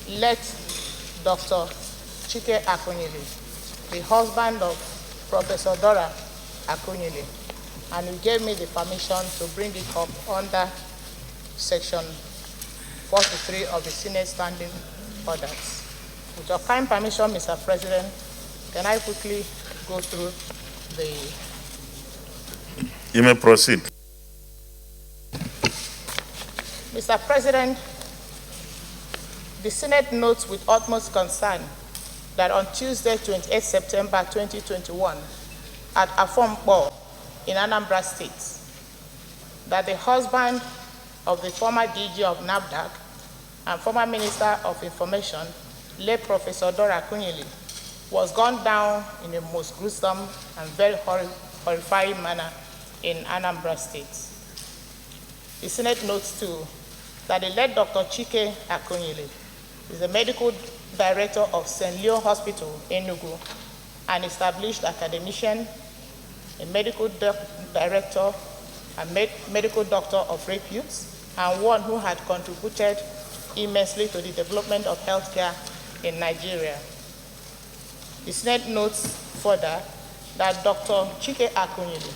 let Dr Chike Akunyili, the husband of Professor Dora Akunyili, and he gave me the permission to bring it up under Section 43 of the Senate Standing Orders. With your kind permission, Mr. President, can I quickly go through the... You may proceed. Mr. President, the Senate notes with utmost concern that on Tuesday, 28 September 2021, at Afombo in Anambra State, that the husband of the former DG of NAFDAC and former Minister of Information, late Professor Dora Akunyili, was gunned down in a most gruesome and very horrifying manner in Anambra State. The Senate notes too that the late Dr. Chike Akunyili is the medical director of St. Leo Hospital, Enugu, an established academician, a medical director, a medical doctor of repute, and one who had contributed immensely to the development of healthcare in Nigeria. The Senate notes further that Dr. Chike Akunyili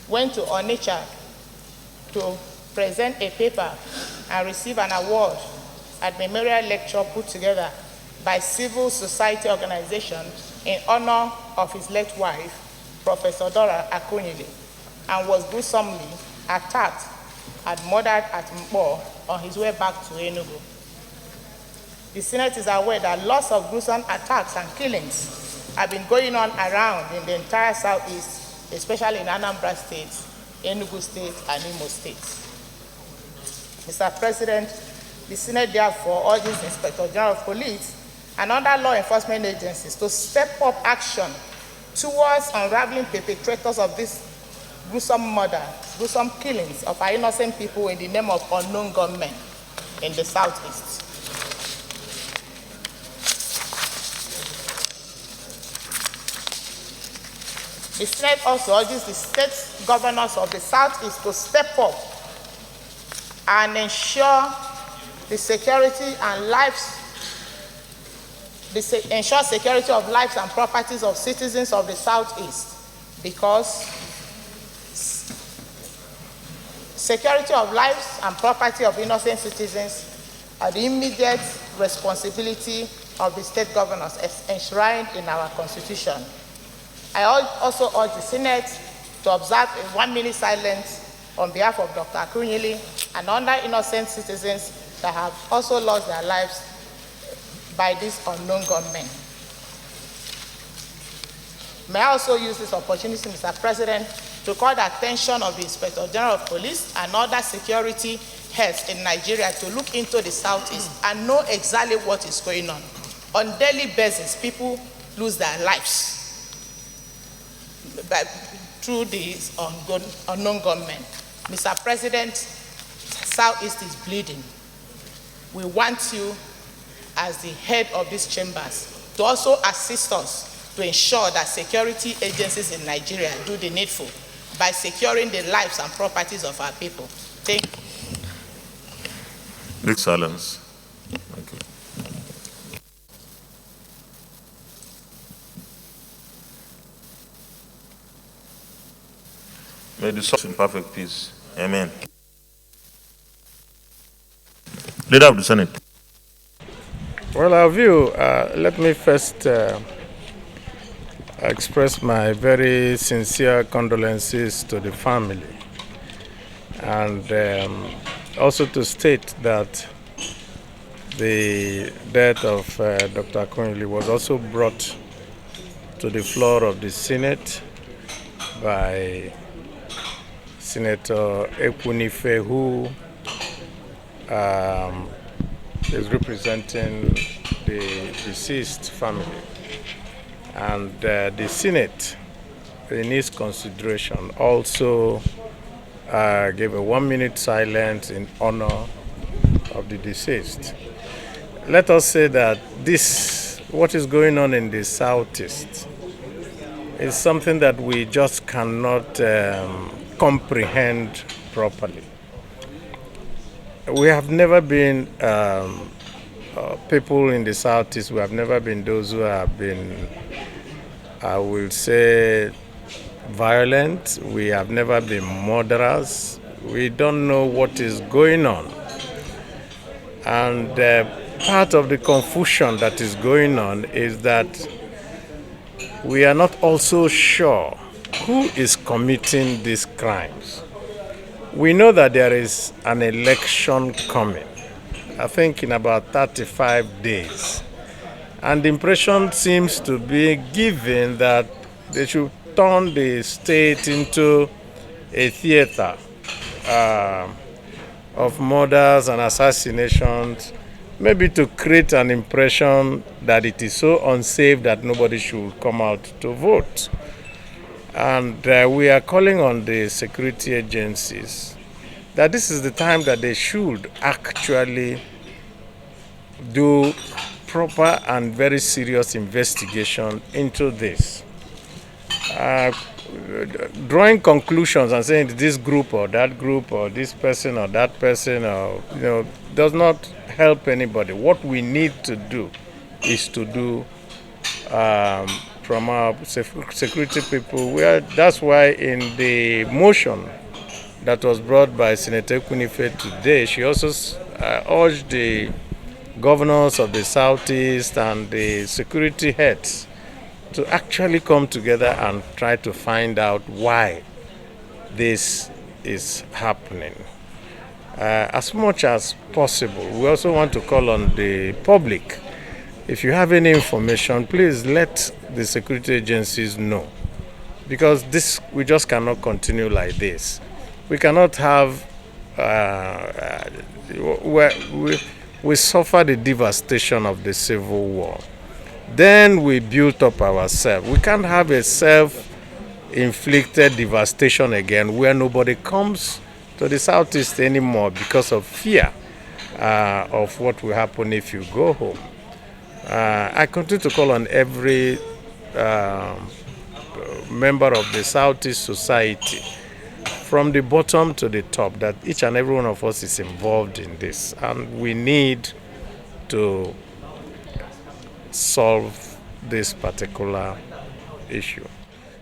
went to Onitsha to present a paper and receive an award at memorial lecture put together by civil society organization in honor of his late wife, Professor Dora Akunyili, and was gruesomely attacked and murdered at Mpo on his way back to Enugu. The Senate is aware that lots of gruesome attacks and killings have been going on around in the entire Southeast, especially in Anambra State, Enugu State, and Imo State. Mr. President, the Senate therefore urges Inspector General of Police and other law enforcement agencies to step up action towards unraveling perpetrators of this gruesome murder, gruesome killings of our innocent people in the name of unknown gunmen in the Southeast. The Senate also urges the state governors of the Southeast to step up and ensure the security and lives, ensure security of lives and properties of citizens of the Southeast, because security of lives and property of innocent citizens are the immediate responsibility of the state governors as enshrined in our Constitution. I also urge the Senate to observe a 1-minute silence on behalf of Dr. Akunyili and other innocent citizens that have also lost their lives by these unknown gunmen. May I also use this opportunity, Mr. President, to call the attention of the Inspector General of Police and other security heads in Nigeria to look into the Southeast and know exactly what is going on. On a daily basis, people lose their lives through these unknown gunmen. Mr. President, Southeast is bleeding. We want you, as the head of these chambers, to also assist us to ensure that security agencies in Nigeria do the needful by securing the lives and properties of our people. Thank you. Big silence. Thank you. May the soul in perfect peace. Amen. Leader of the Senate. Well, our view, let me first express my very sincere condolences to the family, and also to state that the death of Dr. Akunyili was also brought to the floor of the Senate by Senator Ekwunife, who is representing the deceased family. And the Senate, in its consideration, also gave a 1-minute silence in honor of the deceased. Let us say that what is going on in the Southeast is something that we just cannot comprehend properly. We have never been people in the Southeast, we have never been those who have been, I will say, violent. We have never been murderers. We don't know what is going on. And part of the confusion that is going on is that we are not also sure who is committing these crimes. We know that there is an election coming, I think in about 35 days. And the impression seems to be given that they should turn the state into a theater of murders and assassinations, maybe to create an impression that it is so unsafe that nobody should come out to vote. And we are calling on the security agencies that this is the time that they should actually do proper and very serious investigation into this. Drawing conclusions and saying this group or this person or that person or does not help anybody. What we need to do is to do from our security people. That's why in the motion that was brought by Senator Ekwunife today, she also urged the governors of the Southeast and the security heads to actually come together and try to find out why this is happening. As much as possible, we also want to call on the public. If you have any information, please let the security agencies know, because we just cannot continue like this. We cannot have, we suffer the devastation of the Civil War. Then we built up ourselves. We can't have a self-inflicted devastation again where nobody comes to the Southeast anymore because of fear of what will happen if you go home. I continue to call on every member of the Southeast society, from the bottom to the top, that each and every one of us is involved in this, and we need to solve this particular issue.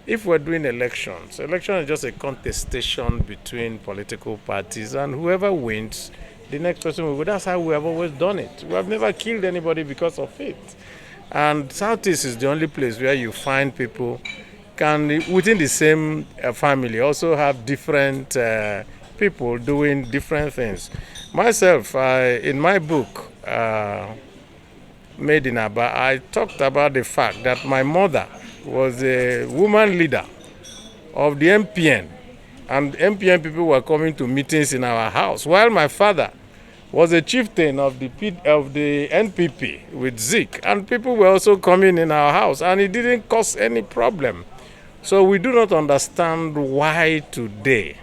If we're doing elections, election is just a contestation between political parties, and whoever wins, the next person will go. That's how we have always done it. We have never killed anybody because of it. And Southeast is the only place where you find people can, within the same family, also have different people doing different things. Myself, in my book, Made in Aba, I talked about the fact that my mother was a woman leader of the MPN, and MPN people were coming to meetings in our house, while my father was a chieftain of the NPP with Zik, and people were also coming in our house, and it didn't cause any problem. So we do not understand why today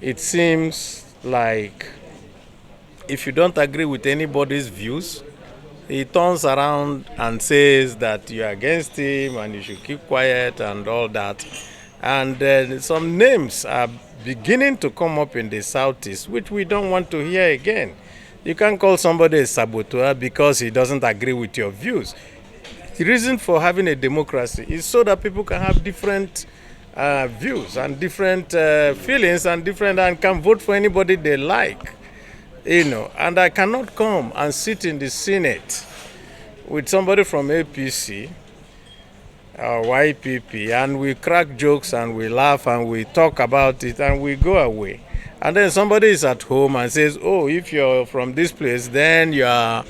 it seems like if you don't agree with anybody's views, he turns around and says that you're against him and you should keep quiet and all that. And some names are beginning to come up in the Southeast, which we don't want to hear again. You can't call somebody a saboteur because he doesn't agree with your views. The reason for having a democracy is so that people can have different views and different feelings and can vote for anybody they like. And I cannot come and sit in the Senate with somebody from APC or YPP and we crack jokes and we laugh and we talk about it and we go away. And then somebody is at home and says, oh, if you're from this place, then you are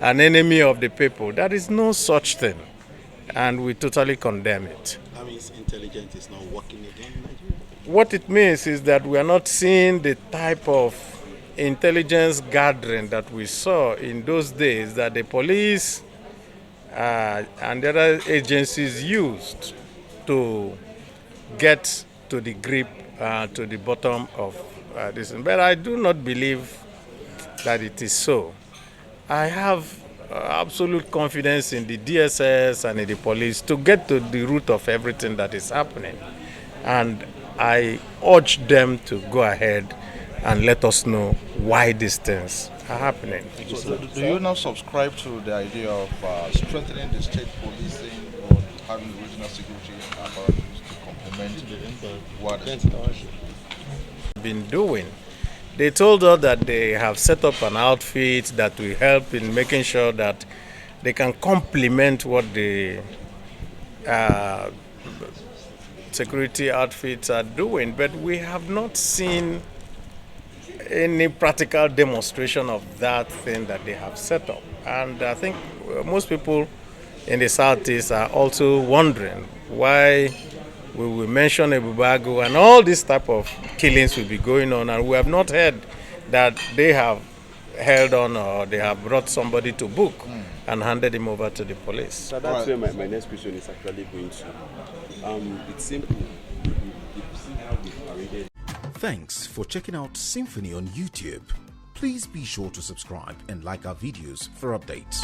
an enemy of the people. There is no such thing. And we totally condemn it. That means intelligence is not working again in Nigeria? What it means is that we are not seeing the type of intelligence gathering that we saw in those days that the police and the other agencies used to get to the grip, to the bottom of this. But I do not believe that it is so. I have absolute confidence in the DSS and in the police to get to the root of everything that is happening. And I urge them to go ahead and let us know why these things are happening. So do you now subscribe to the idea of strengthening the state policing or having regional security apparatus to complement what Been doing? They told us that they have set up an outfit that will help in making sure that they can complement what the security outfits are doing, but we have not seen any practical demonstration of that thing that they have set up. And I think most people in the Southeast are also wondering why we will mention Ebubago and all these type of killings will be going on, and we have not heard that they have held on or they have brought somebody to book and handed him over to the police. So that's where my next question is actually going to. It's simple. You've seen how we've paraded. Thanks for checking out SYMFONI on YouTube. Please be sure to subscribe and like our videos for updates.